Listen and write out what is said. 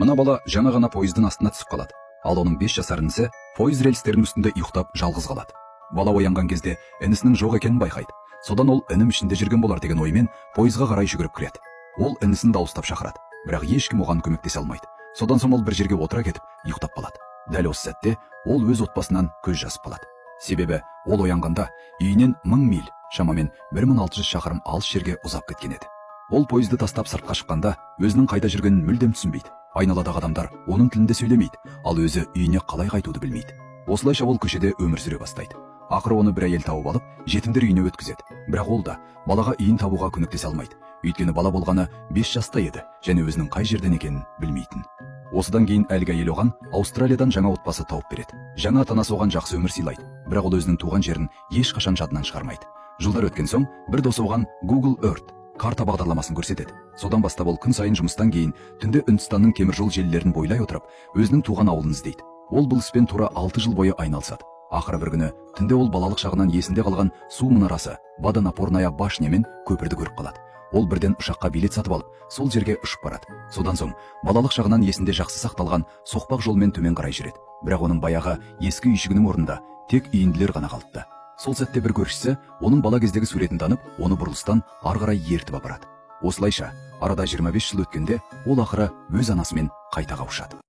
Мына бала жаңа ғана пойыздың астына түсіп қалады. Ал оның 5 жасар інісі пойыз рельстерінің үстінде ұйықтап жалғыз қалады. Бала оянған кезде інісінің жоқ екенін байқайды. Содан ол інім ішінде жүрген болар деген оймен пойызға қарай жүгіріп кіреді. Ол інісін дауыстап шақырады, бірақ ешкім оған көмектесе алмайды. Содан соң ол бір жерге отыра кетіп ұйықтап қалады. Дәл осы сәтте ол өз отбасынан көз жазып қалады. Себебі ол оянғанда үйінен 1000 миль, шамамен 1600 шақырым алыс жерге ұзап кеткен еді. Ол пойызды тастап сыртқа шыққанда өзінің қайда жүргенін мүлдем түсінбейді. Айналадағы адамдар оның тілінде сөйлемейді, ал өзі үйіне қалай қайтуды білмейді. Осылайша ол көшеде өмір сүре бастайды. Ақыры оны бір әйел тауып алып, жетімдер үйіне өткізеді. Бірақ ол да балаға үйін табуға көмектесе алмайды. Өйткені бала болғаны 5 жаста еді және өзінің қай жерден екенін білмейтін. Осыдан кейін әлгі әйел оған Аустралиядан жаңа отбасы тауып береді. Жаңа ата-анасы оған жақсы өмір сыйлайды, бірақ ол өзінің туған жерін ешқашан жадынан шығармайды. Жылдар өткен соң бір досы оған Google Earth карта бағдарламасын көрсетеді. Содан бастап ол күн сайын жұмыстан кейін түнде Үндістанның теміржол желілерін бойлай отырып, өзінің туған ауылын іздейді. Ол бұл іспен тура 6 жыл бойы айналысады. Ақыры бір күні түнде ол балалық шағынан есінде қалған су мұнарасы Водонапорная башнямен көпірді көріп қалады. Ол бірден ұшаққа билет сатып алып, сол жерге ұшып барады. Содан соң балалық шағынан есінде жақсы сақталған соқпақ жолмен төмен қарай жүреді. Бірақ оның баяғы ескі үйшігінің орнында тек үйінділер ғана қалыпты. Сол сәтте бір көршісі оның бала кездегі суретін танып, оны бұрылыстан ары қарай ертіп апарады. Осылайша арада 25 жыл өткенде ол ақыры өз анасымен қайта қауышады.